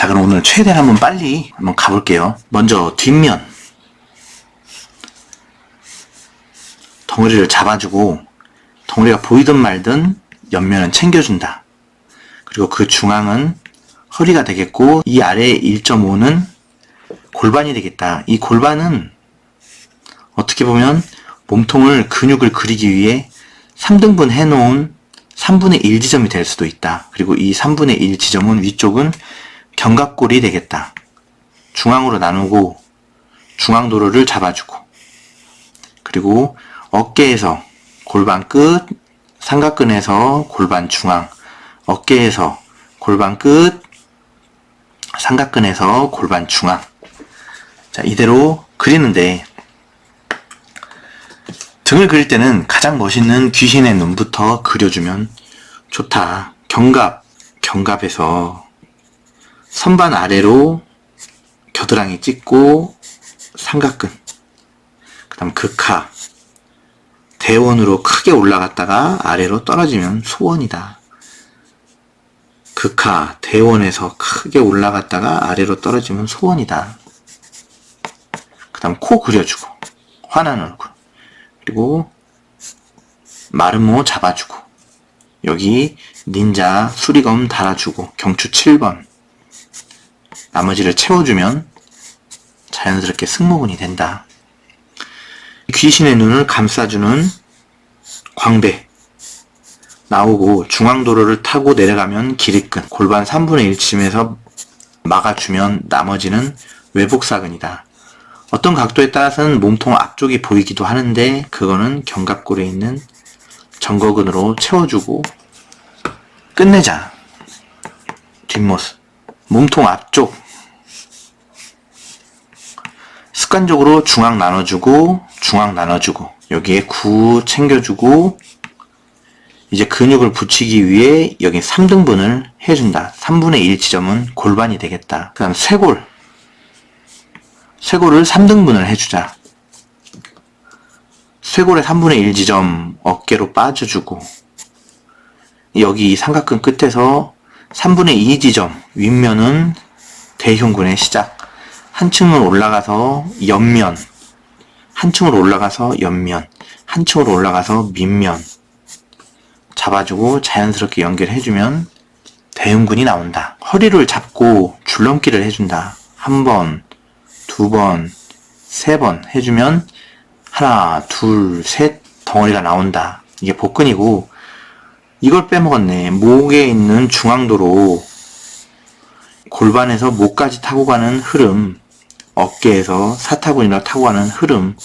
자, 그럼 오늘 최대한 한번 빨리 한번 가볼게요. 먼저 뒷면 덩어리를 잡아주고 덩어리가 보이든 말든 옆면은 챙겨준다. 그리고 그 중앙은 허리가 되겠고 이 아래 1.5는 골반이 되겠다. 이 골반은 어떻게 보면 몸통을 근육을 그리기 위해 3등분 해놓은 3분의 1 지점이 될 수도 있다. 그리고 이 3분의 1 지점은 위쪽은 견갑골이 되겠다. 중앙으로 나누고 중앙도로를 잡아주고 그리고 어깨에서 골반 끝, 삼각근에서 골반 중앙, 어깨에서 골반 끝, 삼각근에서 골반 중앙. 자, 이대로 그리는데 등을 그릴 때는 가장 멋있는 귀신의 눈부터 그려주면 좋다. 견갑에서 선반 아래로 겨드랑이 찍고 삼각근, 그 다음 극하, 대원으로 크게 올라갔다가 아래로 떨어지면 소원이다. 극하, 대원에서 크게 올라갔다가 아래로 떨어지면 소원이다. 그 다음 코 그려주고 환한 얼굴, 그리고 마른 모 잡아주고 여기 닌자 수리검 달아주고 경추 7번 나머지를 채워주면 자연스럽게 승모근이 된다. 귀신의 눈을 감싸주는 광배 나오고 중앙도로를 타고 내려가면 기립근 골반 3분의 1쯤에서 막아주면 나머지는 외복사근이다. 어떤 각도에 따라서는 몸통 앞쪽이 보이기도 하는데 그거는 견갑골에 있는 정거근으로 채워주고 끝내자. 뒷모습 몸통 앞쪽 습관적으로 중앙 나눠주고 여기에 구 챙겨주고 이제 근육을 붙이기 위해 여기 3등분을 해준다. 3분의 1 지점은 골반이 되겠다. 그 다음 쇄골을 3등분을 해주자. 쇄골의 3분의 1 지점 어깨로 빠져주고 여기 삼각근 끝에서 3분의 2 지점 윗면은 대흉근의 시작. 한층을 올라가서 옆면, 한층으로 올라가서 옆면, 한층으로 올라가서 밑면 잡아주고 자연스럽게 연결해주면 대흉근이 나온다. 허리를 잡고 줄넘기를 해준다. 한 번, 두 번, 세 번 해주면 하나, 둘, 셋 덩어리가 나온다. 이게 복근이고 이걸 빼먹었네. 목에 있는 중앙도로 골반에서 목까지 타고 가는 흐름, 어깨에서 사타구니로 타고 가는 흐름,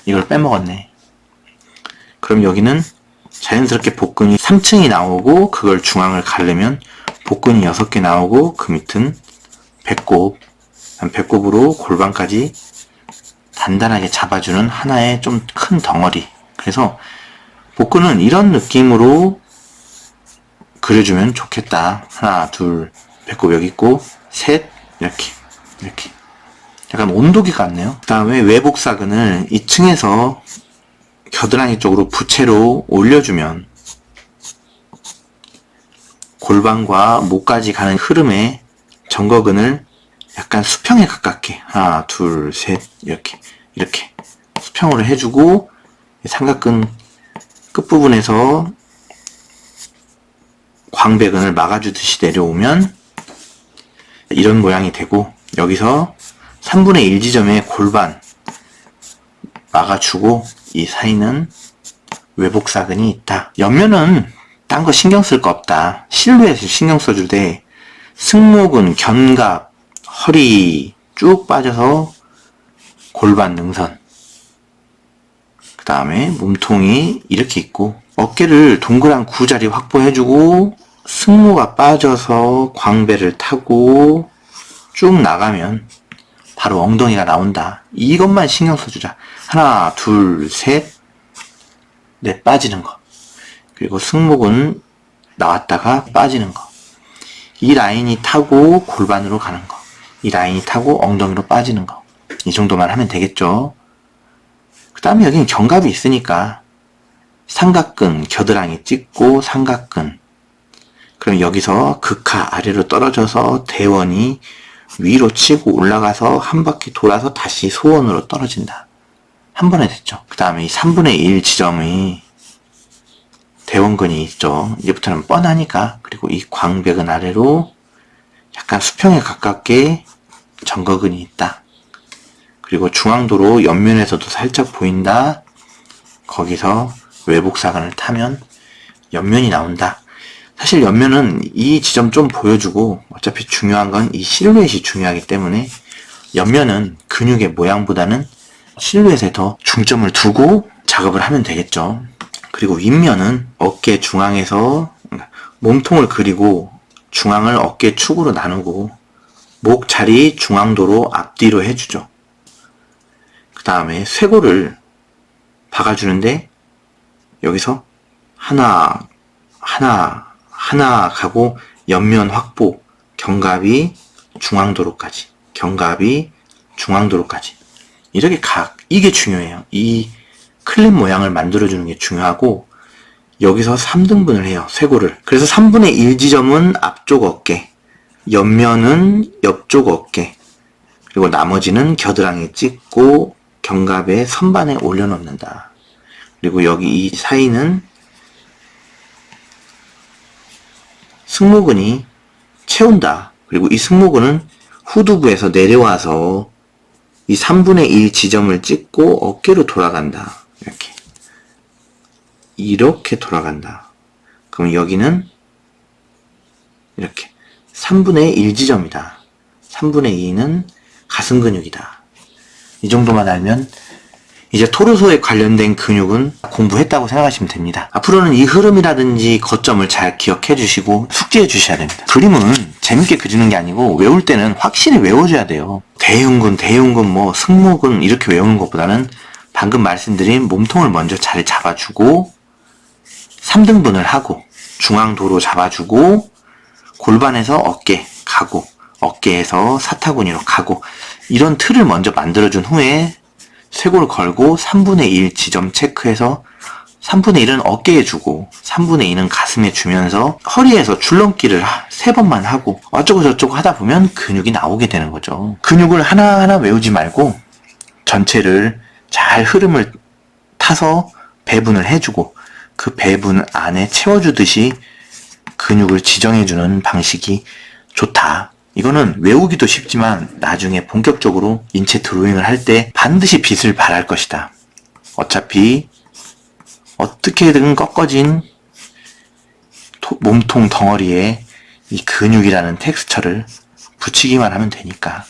이걸 빼먹었네. 그럼 여기는 자연스럽게 복근이 3층이 나오고 그걸 중앙을 가르면 복근이 6개 나오고 그 밑은 배꼽, 배꼽으로 골반까지 단단하게 잡아주는 하나의 좀 큰 덩어리. 그래서 복근은 이런 느낌으로 그려주면 좋겠다. 하나, 둘, 배꼽 여기 있고 셋, 이렇게 약간 온도계 같네요. 그 다음에 외복사근을 2층에서 겨드랑이 쪽으로 부채로 올려주면 골반과 목까지 가는 흐름에 정거근을 약간 수평에 가깝게 하나, 둘, 셋 이렇게 수평으로 해주고 삼각근 끝부분에서 광배근을 막아주듯이 내려오면 이런 모양이 되고 여기서 3분의 1 지점에 골반 막아주고 이 사이는 외복사근이 있다. 옆면은 딴 거 신경 쓸 거 없다. 실루엣을 신경 써줄 때 승모근, 견갑, 허리 쭉 빠져서 골반 능선, 그 다음에 몸통이 이렇게 있고 어깨를 동그란 구자리 확보해주고 승모가 빠져서 광배를 타고 쭉 나가면 바로 엉덩이가 나온다. 이것만 신경 써주자. 하나, 둘, 셋, 넷 빠지는 거. 그리고 승모근 나왔다가 빠지는 거. 이 라인이 타고 골반으로 가는 거. 이 라인이 타고 엉덩이로 빠지는 거. 이 정도만 하면 되겠죠. 그 다음에 여기는 견갑이 있으니까 삼각근, 겨드랑이 찍고 삼각근, 그럼 여기서 극하 아래로 떨어져서 대원이 위로 치고 올라가서 한 바퀴 돌아서 다시 소원으로 떨어진다. 한 번에 됐죠. 그 다음에 이 3분의 1 지점이 대원근이 있죠. 이제부터는 뻔하니까. 그리고 이 광배근 아래로 약간 수평에 가깝게 정거근이 있다. 그리고 중앙도로 옆면에서도 살짝 보인다. 거기서 외복사근을 타면 옆면이 나온다. 사실 옆면은 이 지점 좀 보여주고 어차피 중요한 건 이 실루엣이 중요하기 때문에 옆면은 근육의 모양보다는 실루엣에 더 중점을 두고 작업을 하면 되겠죠. 그리고 윗면은 어깨 중앙에서 몸통을 그리고 중앙을 어깨 축으로 나누고 목 자리 중앙도로 앞뒤로 해주죠. 그 다음에 쇄골을 박아주는데 여기서 하나 가고 옆면 확보, 견갑이 중앙도로까지 이렇게 이게 중요해요. 이 클립 모양을 만들어주는 게 중요하고 여기서 3등분을 해요. 쇄골을. 그래서 3분의 1 지점은 앞쪽 어깨, 옆면은 옆쪽 어깨, 그리고 나머지는 겨드랑이 찍고 견갑에 선반에 올려놓는다. 그리고 여기 이 사이는 승모근이 채운다. 그리고 이 승모근은 후두부에서 내려와서 이 3분의 1 지점을 찍고 어깨로 돌아간다. 이렇게 돌아간다. 그럼 여기는 이렇게 3분의 1 지점이다. 3분의 2는 가슴 근육이다. 이 정도만 알면 이제 토르소에 관련된 근육은 공부했다고 생각하시면 됩니다. 앞으로는 이 흐름이라든지 거점을 잘 기억해 주시고 숙지해 주셔야 됩니다. 그림은 재밌게 그리는 게 아니고 외울 때는 확실히 외워줘야 돼요. 대흉근, 뭐 승모근 이렇게 외우는 것보다는 방금 말씀드린 몸통을 먼저 잘 잡아주고 3등분을 하고 중앙도로 잡아주고 골반에서 어깨 가고 어깨에서 사타구니로 가고 이런 틀을 먼저 만들어준 후에 쇄골 걸고 3분의 1 지점 체크해서 3분의 1은 어깨에 주고 3분의 2는 가슴에 주면서 허리에서 줄넘기를 3번만 하고 어쩌고 저쩌고 하다 보면 근육이 나오게 되는 거죠. 근육을 하나하나 외우지 말고 전체를 잘 흐름을 타서 배분을 해주고 그 배분 안에 채워주듯이 근육을 지정해주는 방식이 좋다. 이거는 외우기도 쉽지만 나중에 본격적으로 인체 드로잉을 할 때 반드시 빛을 발할 것이다. 어차피 어떻게든 꺾어진 몸통 덩어리에 이 근육이라는 텍스처를 붙이기만 하면 되니까.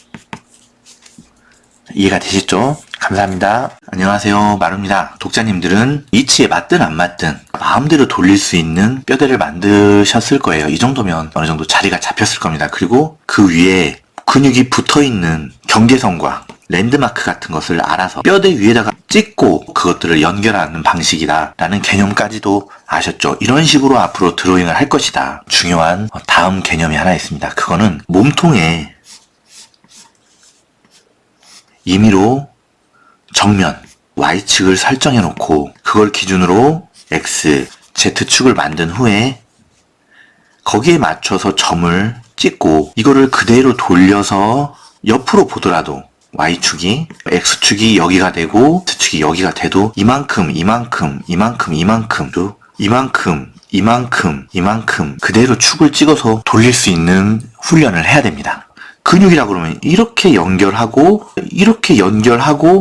이해가 되시죠? 감사합니다. 안녕하세요, 마루입니다. 독자님들은 위치에 맞든 안 맞든 마음대로 돌릴 수 있는 뼈대를 만드셨을 거예요. 이 정도면 어느 정도 자리가 잡혔을 겁니다. 그리고 그 위에 근육이 붙어있는 경계선과 랜드마크 같은 것을 알아서 뼈대 위에다가 찍고 그것들을 연결하는 방식이다 라는 개념까지도 아셨죠? 이런 식으로 앞으로 드로잉을 할 것이다. 중요한 다음 개념이 하나 있습니다. 그거는 몸통에 임의로 정면 Y축을 설정해 놓고 그걸 기준으로 X, Z축을 만든 후에 거기에 맞춰서 점을 찍고 이거를 그대로 돌려서 옆으로 보더라도 Y축이 X축이 여기가 되고 Z축이 여기가 돼도 이만큼 그대로 축을 찍어서 돌릴 수 있는 훈련을 해야 됩니다. 근육이라 그러면 이렇게 연결하고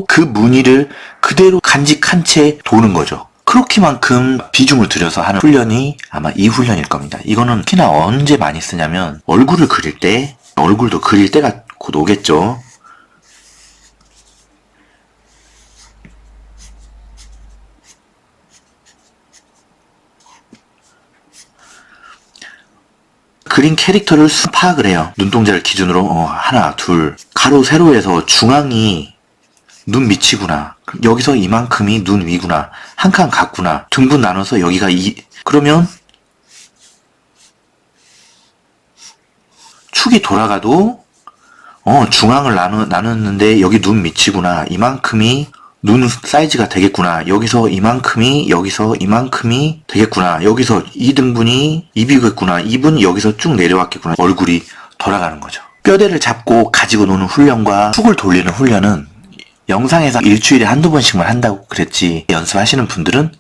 그 무늬를 그대로 간직한 채 도는 거죠. 그렇게만큼 비중을 들여서 하는 훈련이 아마 이 훈련일 겁니다. 이거는 특히나 언제 많이 쓰냐면 얼굴을 그릴 때, 얼굴도 그릴 때가 곧 오겠죠. 그린 캐릭터를 파악을 해요. 눈동자를 기준으로 하나, 둘, 가로, 세로에서 중앙이 눈 밑이구나. 여기서 이만큼이 눈 위구나. 한 칸 같구나. 등분 나눠서 여기가 그러면 축이 돌아가도 중앙을 나눴는데 여기 눈 밑이구나. 이만큼이 눈 사이즈가 되겠구나. 여기서 이만큼이 되겠구나. 여기서 2등분이 입이겠구나. 입은 여기서 쭉 내려왔겠구나. 얼굴이 돌아가는 거죠. 뼈대를 잡고 가지고 노는 훈련과 훅을 돌리는 훈련은 영상에서 일주일에 한두 번씩만 한다고 그랬지, 연습하시는 분들은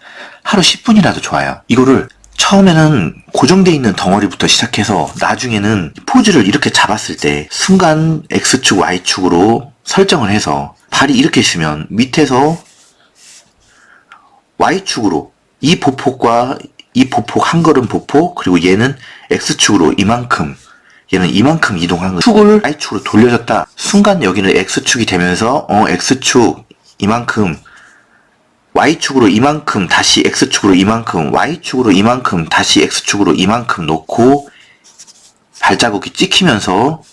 하루 10분이라도 좋아요. 이거를 처음에는 고정되어 있는 덩어리부터 시작해서 나중에는 포즈를 이렇게 잡았을 때 순간 X축, Y축으로 설정을 해서 발이 이렇게 있으면 밑에서 Y축으로 이 보폭과 이 보폭, 한 걸음 보폭, 그리고 얘는 X축으로 이만큼, 얘는 이만큼 이동한 거. 축을 Y축으로 돌려줬다. 순간 여기는 X축이 되면서 X축 이만큼, Y축으로 이만큼, 다시 X축으로 이만큼, Y축으로 이만큼, 다시 X축으로 이만큼 놓고 발자국이 찍히면서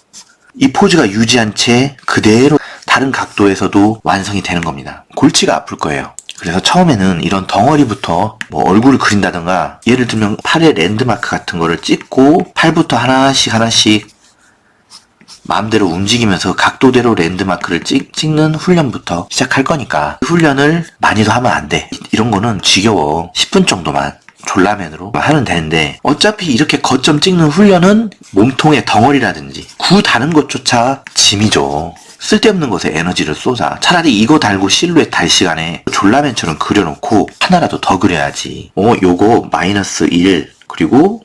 이 포즈가 유지한 채 그대로 다른 각도에서도 완성이 되는 겁니다. 골치가 아플 거예요. 그래서 처음에는 이런 덩어리부터 뭐 얼굴을 그린다던가, 예를 들면 팔에 랜드마크 같은 거를 찍고 팔부터 하나씩 마음대로 움직이면서 각도대로 랜드마크를 찍는 훈련부터 시작할 거니까 그 훈련을 많이도 하면 안 돼. 이런 거는 지겨워. 10분 정도만 졸라맨으로 하면 되는데, 어차피 이렇게 거점 찍는 훈련은 몸통의 덩어리라든지 구 다는 것조차 짐이죠. 쓸데없는 것에 에너지를 쏟아. 차라리 이거 달고 실루엣 달 시간에 졸라맨처럼 그려놓고 하나라도 더 그려야지. 요거 마이너스 1 그리고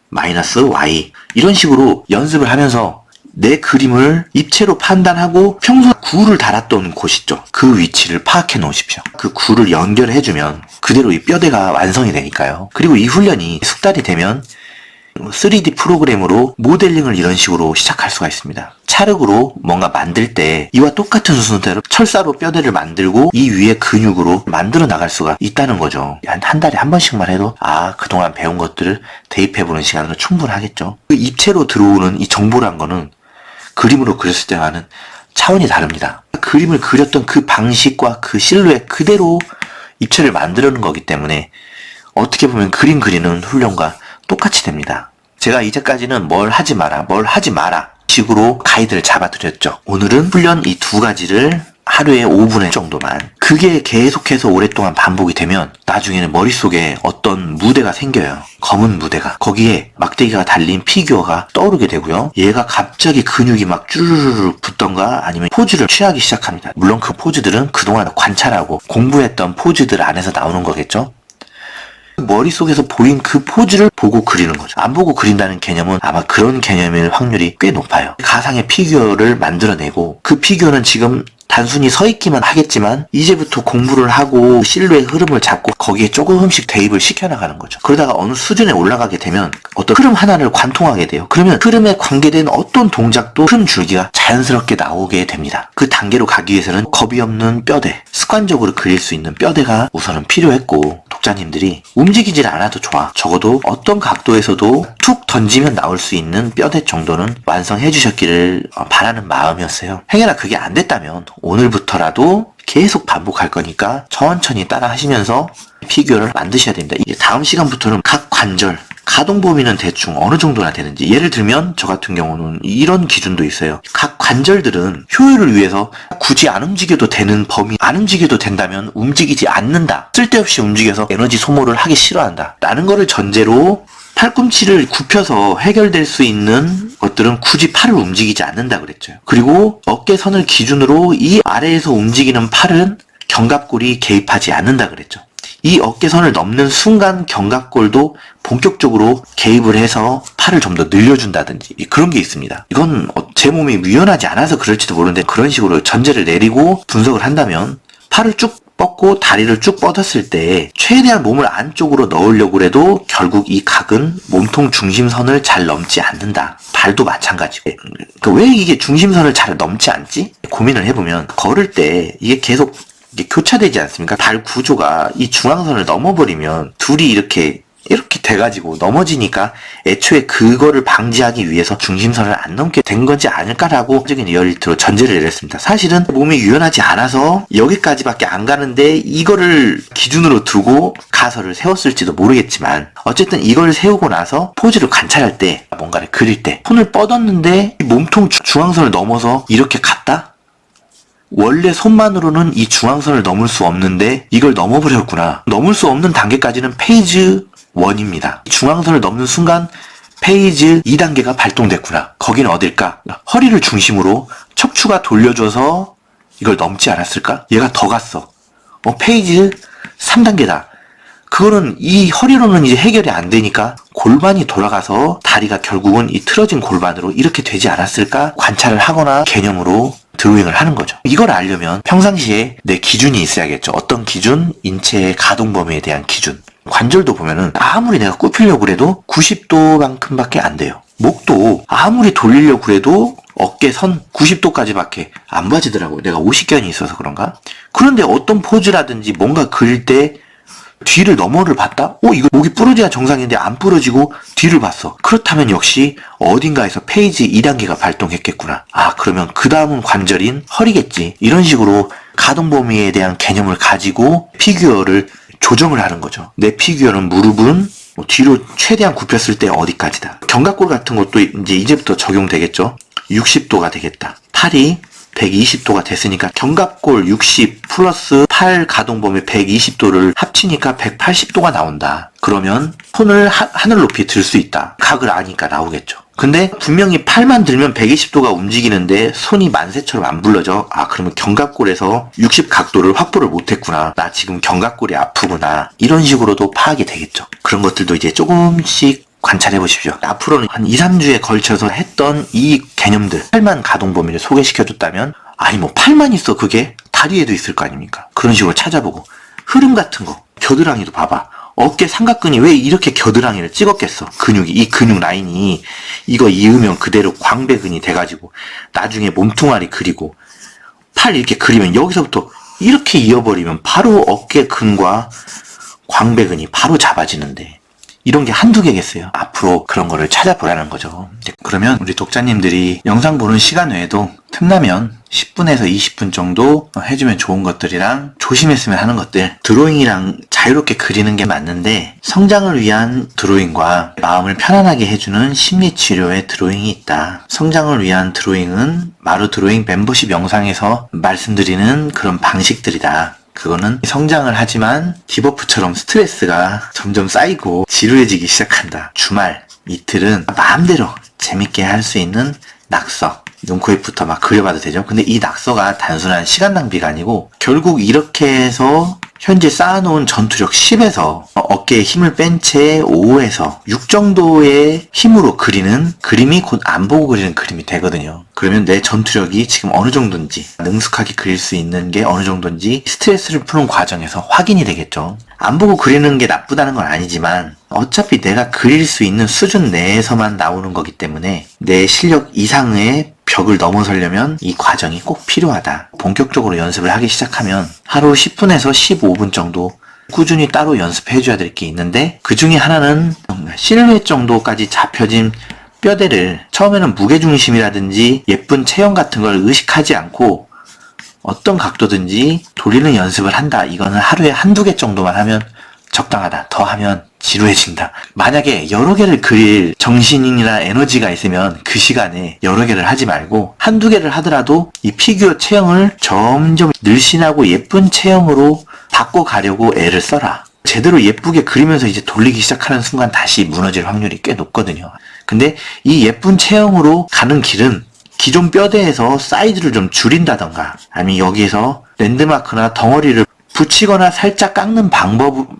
마이너스 Y 이런 식으로 연습을 하면서 내 그림을 입체로 판단하고 평소 구를 달았던 곳 있죠. 그 위치를 파악해 놓으십시오. 그 구를 연결해주면 그대로 이 뼈대가 완성이 되니까요. 그리고 이 훈련이 숙달이 되면 3D 프로그램으로 모델링을 이런 식으로 시작할 수가 있습니다. 찰흙으로 뭔가 만들 때 이와 똑같은 순서대로 철사로 뼈대를 만들고 이 위에 근육으로 만들어 나갈 수가 있다는 거죠. 한 달에 한 번씩만 해도 그동안 배운 것들을 대입해보는 시간으로 충분하겠죠. 그 입체로 들어오는 이 정보란 거는 그림으로 그렸을 때와는 차원이 다릅니다. 그림을 그렸던 그 방식과 그 실루엣 그대로 입체를 만들어놓은 거기 때문에 어떻게 보면 그림 그리는 훈련과 똑같이 됩니다. 제가 이제까지는 뭘 하지 마라 식으로 가이드를 잡아드렸죠. 오늘은 훈련 이 두 가지를 하루에 5분의 정도만, 그게 계속해서 오랫동안 반복이 되면 나중에는 머릿속에 어떤 무대가 생겨요. 검은 무대가. 거기에 막대기가 달린 피규어가 떠오르게 되고요. 얘가 갑자기 근육이 막 쭈르르르 붙던가 아니면 포즈를 취하기 시작합니다. 물론 그 포즈들은 그동안 관찰하고 공부했던 포즈들 안에서 나오는 거겠죠. 머릿속에서 보인 그 포즈를 보고 그리는 거죠. 안 보고 그린다는 개념은 아마 그런 개념일 확률이 꽤 높아요. 가상의 피규어를 만들어내고 그 피규어는 지금 단순히 서 있기만 하겠지만 이제부터 공부를 하고 실루엣 흐름을 잡고 거기에 조금씩 대입을 시켜나가는 거죠. 그러다가 어느 수준에 올라가게 되면 어떤 흐름 하나를 관통하게 돼요. 그러면 흐름에 관계된 어떤 동작도 흐름 줄기가 자연스럽게 나오게 됩니다. 그 단계로 가기 위해서는 겁이 없는 뼈대, 습관적으로 그릴 수 있는 뼈대가 우선은 필요했고, 독자님들이 움직이질 않아도 좋아. 적어도 어떤 각도에서도 툭 던지면 나올 수 있는 뼈대 정도는 완성해 주셨기를 바라는 마음이었어요. 행여나 그게 안 됐다면 오늘부터라도 계속 반복할 거니까 천천히 따라 하시면서 피규어를 만드셔야 됩니다. 이제 다음 시간부터는 각 관절, 가동 범위는 대충 어느 정도나 되는지, 예를 들면 저 같은 경우는 이런 기준도 있어요. 각 관절들은 효율을 위해서 굳이 안 움직여도 되는 범위, 안 움직여도 된다면 움직이지 않는다. 쓸데없이 움직여서 에너지 소모를 하기 싫어한다 라는 거를 전제로 팔꿈치를 굽혀서 해결될 수 있는 것들은 굳이 팔을 움직이지 않는다 그랬죠. 그리고 어깨선을 기준으로 이 아래에서 움직이는 팔은 견갑골이 개입하지 않는다 그랬죠. 이 어깨선을 넘는 순간 견갑골도 본격적으로 개입을 해서 팔을 좀 더 늘려준다든지 그런 게 있습니다. 이건 제 몸이 유연하지 않아서 그럴지도 모르는데 그런 식으로 전제를 내리고 분석을 한다면 팔을 쭉 뻗고 다리를 쭉 뻗었을 때 최대한 몸을 안쪽으로 넣으려고 해도 결국 이 각은 몸통 중심선을 잘 넘지 않는다. 발도 마찬가지고. 왜 이게 중심선을 잘 넘지 않지? 고민을 해보면 걸을 때 이게 계속 교차되지 않습니까? 발 구조가 이 중앙선을 넘어버리면 둘이 이렇게 돼가지고 넘어지니까 애초에 그거를 방지하기 위해서 중심선을 안 넘게 된 건지 아닐까라고 적인 리얼리티로 전제를 내렸습니다. 사실은 몸이 유연하지 않아서 여기까지밖에 안 가는데 이거를 기준으로 두고 가설을 세웠을지도 모르겠지만, 어쨌든 이걸 세우고 나서 포즈를 관찰할 때, 뭔가를 그릴 때 손을 뻗었는데 몸통 중앙선을 넘어서 이렇게 갔다? 원래 손만으로는 이 중앙선을 넘을 수 없는데 이걸 넘어버렸구나. 넘을 수 없는 단계까지는 페이즈 1입니다. 중앙선을 넘는 순간 페이즈 2단계가 발동됐구나. 거기는 어딜까? 허리를 중심으로 척추가 돌려줘서 이걸 넘지 않았을까? 얘가 더 갔어. 페이즈 3단계다. 그거는 이 허리로는 이제 해결이 안 되니까 골반이 돌아가서 다리가 결국은 이 틀어진 골반으로 이렇게 되지 않았을까? 관찰을 하거나 개념으로 드로잉을 하는 거죠. 이걸 알려면 평상시에 내 기준이 있어야겠죠. 어떤 기준? 인체의 가동 범위에 대한 기준. 관절도 보면은 아무리 내가 굽히려고 그래도 90도만큼밖에 안 돼요. 목도 아무리 돌리려고 그래도 어깨선 90도까지밖에 안 봐지더라고요. 내가 오십견이 있어서 그런가? 그런데 어떤 포즈라든지 뭔가 그릴 때 뒤를 너머를 봤다? 이거 목이 부러져야 정상인데 안 부러지고 뒤를 봤어. 그렇다면 역시 어딘가에서 페이지 2단계가 발동했겠구나. 그러면 그 다음은 관절인 허리겠지. 이런 식으로 가동 범위에 대한 개념을 가지고 피규어를 조정을 하는 거죠. 내 피규어는 무릎은 뒤로 최대한 굽혔을 때 어디까지다. 견갑골 같은 것도 이제부터 적용되겠죠. 60도가 되겠다. 팔이 120도가 됐으니까 견갑골 60 플러스 팔 가동 범위 120도를 합치니까 180도가 나온다. 그러면 손을 하늘 높이 들 수 있다. 각을 아니까 나오겠죠. 근데 분명히 팔만 들면 120도가 움직이는데 손이 만세처럼 안 불러져. 그러면 견갑골에서 60 각도를 확보를 못했구나. 나 지금 견갑골이 아프구나. 이런 식으로도 파악이 되겠죠. 그런 것들도 이제 조금씩 관찰해 보십시오. 앞으로는 한 2, 3주에 걸쳐서 했던 이 개념들, 팔만 가동 범위를 소개시켜줬다면, 팔만 있어, 그게? 다리에도 있을 거 아닙니까? 그런 식으로 찾아보고, 흐름 같은 거, 겨드랑이도 봐봐. 어깨 삼각근이 왜 이렇게 겨드랑이를 찍었겠어? 이 근육 라인이, 이거 이으면 그대로 광배근이 돼가지고, 나중에 몸뚱아리 그리고, 팔 이렇게 그리면 여기서부터 이렇게 이어버리면 바로 어깨근과 광배근이 바로 잡아지는데, 이런 게 한두 개겠어요. 앞으로 그런 거를 찾아보라는 거죠. 그러면 우리 독자님들이 영상 보는 시간 외에도 틈나면 10분에서 20분 정도 해주면 좋은 것들이랑 조심했으면 하는 것들, 드로잉이랑 자유롭게 그리는 게 맞는데 성장을 위한 드로잉과 마음을 편안하게 해주는 심리치료의 드로잉이 있다. 성장을 위한 드로잉은 마루 드로잉 멤버십 영상에서 말씀드리는 그런 방식들이다. 그거는 성장을 하지만 디버프처럼 스트레스가 점점 쌓이고 지루해지기 시작한다. 주말, 이틀은 마음대로 재밌게 할 수 있는 낙서, 눈코입부터 막 그려봐도 되죠. 근데 이 낙서가 단순한 시간 낭비가 아니고 결국 이렇게 해서 현재 쌓아놓은 전투력 10에서 어깨에 힘을 뺀 채 5에서 6 정도의 힘으로 그리는 그림이 곧 안 보고 그리는 그림이 되거든요. 그러면 내 전투력이 지금 어느 정도인지, 능숙하게 그릴 수 있는 게 어느 정도인지 스트레스를 푸는 과정에서 확인이 되겠죠. 안 보고 그리는 게 나쁘다는 건 아니지만 어차피 내가 그릴 수 있는 수준 내에서만 나오는 거기 때문에 내 실력 이상의 벽을 넘어서려면 이 과정이 꼭 필요하다. 본격적으로 연습을 하기 시작하면 하루 10분에서 15분 정도 꾸준히 따로 연습해줘야 될 게 있는데, 그 중에 하나는 실루엣 정도까지 잡혀진 뼈대를 처음에는 무게중심이라든지 예쁜 체형 같은 걸 의식하지 않고 어떤 각도든지 돌리는 연습을 한다. 이거는 하루에 한두 개 정도만 하면 적당하다. 더 하면 지루해진다. 만약에 여러 개를 그릴 정신이나 에너지가 있으면 그 시간에 여러 개를 하지 말고 한두 개를 하더라도 이 피규어 체형을 점점 늘씬하고 예쁜 체형으로 바꿔가려고 애를 써라. 제대로 예쁘게 그리면서 이제 돌리기 시작하는 순간 다시 무너질 확률이 꽤 높거든요. 근데 이 예쁜 체형으로 가는 길은 기존 뼈대에서 사이즈를 좀 줄인다던가, 아니면 여기에서 랜드마크나 덩어리를 붙이거나 살짝 깎는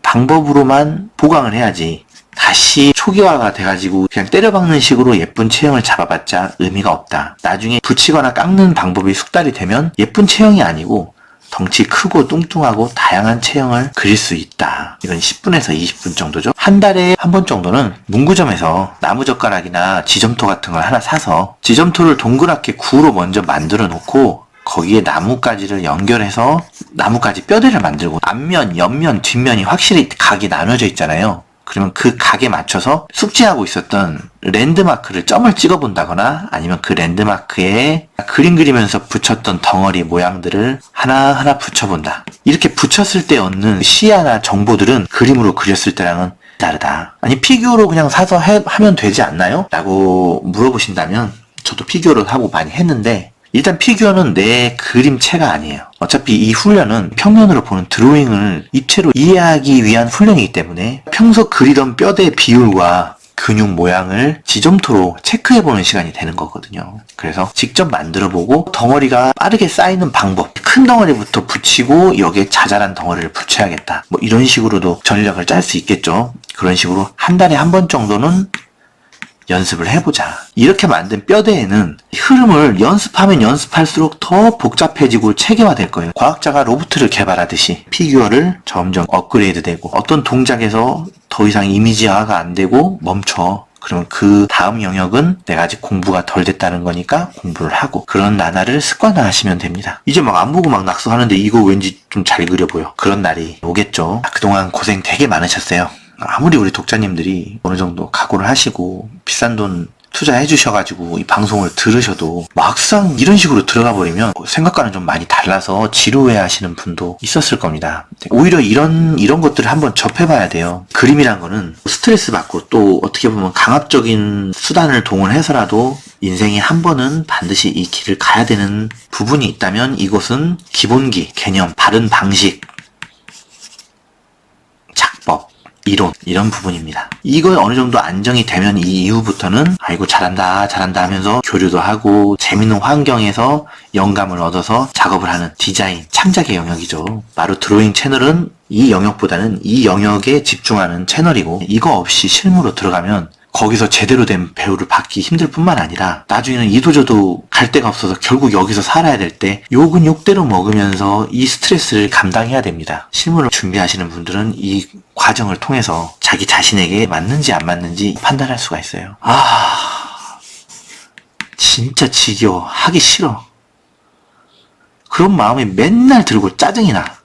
방법으로만 보강을 해야지, 다시 초기화가 돼가지고 그냥 때려박는 식으로 예쁜 체형을 잡아봤자 의미가 없다. 나중에 붙이거나 깎는 방법이 숙달이 되면 예쁜 체형이 아니고 덩치 크고 뚱뚱하고 다양한 체형을 그릴 수 있다. 이건 10분에서 20분 정도죠. 한 달에 한 번 정도는 문구점에서 나무젓가락이나 지점토 같은 걸 하나 사서 지점토를 동그랗게 구로 먼저 만들어 놓고 거기에 나뭇가지를 연결해서 나뭇가지 뼈대를 만들고, 앞면, 옆면, 뒷면이 확실히 각이 나눠져 있잖아요. 그러면 그 각에 맞춰서 숙지하고 있었던 랜드마크를 점을 찍어본다거나, 아니면 그 랜드마크에 그림 그리면서 붙였던 덩어리 모양들을 하나하나 붙여본다. 이렇게 붙였을 때 얻는 시야나 정보들은 그림으로 그렸을 때랑은 다르다. 아니, 피규어로 그냥 사서 하면 되지 않나요? 라고 물어보신다면 저도 피규어로 하고 많이 했는데 일단 피규어는 내 그림체가 아니에요. 어차피 이 훈련은 평면으로 보는 드로잉을 입체로 이해하기 위한 훈련이기 때문에 평소 그리던 뼈대 비율과 근육 모양을 지점토로 체크해보는 시간이 되는 거거든요. 그래서 직접 만들어보고 덩어리가 빠르게 쌓이는 방법, 큰 덩어리부터 붙이고 여기에 자잘한 덩어리를 붙여야겠다. 뭐 이런 식으로도 전략을 짤 수 있겠죠. 그런 식으로 한 달에 한 번 정도는 연습을 해보자. 이렇게 만든 뼈대에는 흐름을 연습하면 연습할수록 더 복잡해지고 체계화될 거예요. 과학자가 로봇을 개발하듯이 피규어를 점점 업그레이드되고 어떤 동작에서 더 이상 이미지화가 안 되고 멈춰. 그러면 그 다음 영역은 내가 아직 공부가 덜 됐다는 거니까 공부를 하고 그런 나날을 습관화하시면 됩니다. 이제 막 안 보고 막 낙서하는데 이거 왠지 좀 잘 그려 보여. 그런 날이 오겠죠. 그동안 고생 되게 많으셨어요. 아무리 우리 독자님들이 어느 정도 각오를 하시고 비싼 돈 투자해 주셔가지고 이 방송을 들으셔도 막상 이런 식으로 들어가 버리면 생각과는 좀 많이 달라서 지루해 하시는 분도 있었을 겁니다. 오히려 이런 것들을 한번 접해봐야 돼요. 그림이란 거는 스트레스 받고 또 어떻게 보면 강압적인 수단을 동원해서라도 인생에 한 번은 반드시 이 길을 가야 되는 부분이 있다면 이것은 기본기, 개념, 바른 방식, 작법, 이론 이런 부분입니다. 이거 어느 정도 안정이 되면 이 이후부터는 아이고 잘한다 하면서 교류도 하고 재밌는 환경에서 영감을 얻어서 작업을 하는 디자인, 창작의 영역이죠. 바로 드로잉 채널은 이 영역보다는 이 영역에 집중하는 채널이고 이거 없이 실무로 들어가면 거기서 제대로 된 배우를 받기 힘들 뿐만 아니라 나중에는 이도저도 갈 데가 없어서 결국 여기서 살아야 될 때 욕은 욕대로 먹으면서 이 스트레스를 감당해야 됩니다. 실무를 준비하시는 분들은 이 과정을 통해서 자기 자신에게 맞는지 안 맞는지 판단할 수가 있어요. 진짜 지겨워. 하기 싫어. 그런 마음이 맨날 들고 짜증이 나.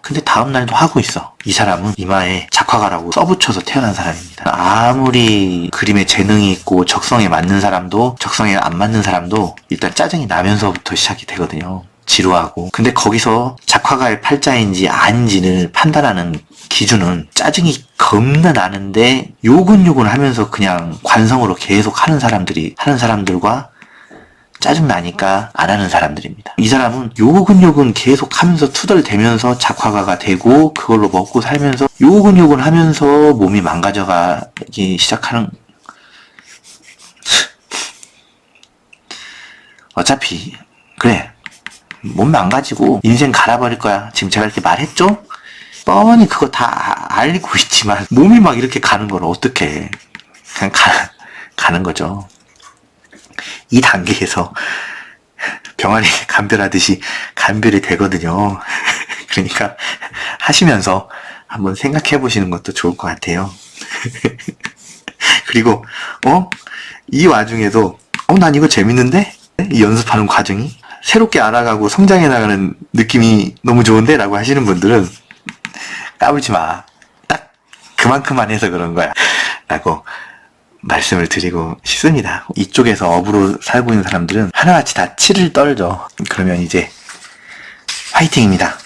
근데 다음날도 하고 있어. 이 사람은 이마에 작화가라고 써붙여서 태어난 사람입니다. 아무리 그림에 재능이 있고 적성에 맞는 사람도 적성에 안 맞는 사람도 일단 짜증이 나면서부터 시작이 되거든요. 지루하고. 근데 거기서 작화가의 팔자인지 아닌지를 판단하는 기준은 짜증이 겁나 나는데 욕은 하면서 그냥 관성으로 계속 하는 사람들과 짜증나니까 안 하는 사람들입니다. 이 사람은 욕은 계속 하면서 투덜대면서 작화가가 되고 그걸로 먹고 살면서 욕은 하면서 몸이 망가져가기 시작하는. 어차피 그래 몸 망가지고 인생 갈아버릴 거야. 지금 제가 이렇게 말했죠? 뻔히 그거 다 알고 있지만 몸이 막 이렇게 가는 걸 어떡해. 그냥 가는 거죠. 이 단계에서 병아리 감별하듯이 감별이 되거든요. 그러니까 하시면서 한번 생각해 보시는 것도 좋을 것 같아요. 그리고 이 와중에도 난 이거 재밌는데? 이 연습하는 과정이 새롭게 알아가고 성장해 나가는 느낌이 너무 좋은데? 라고 하시는 분들은 까불지 마. 딱 그만큼만 해서 그런 거야. 라고 말씀을 드리고 싶습니다. 이쪽에서 업으로 살고 있는 사람들은 하나같이 다 치를 떨죠. 그러면 이제 화이팅입니다.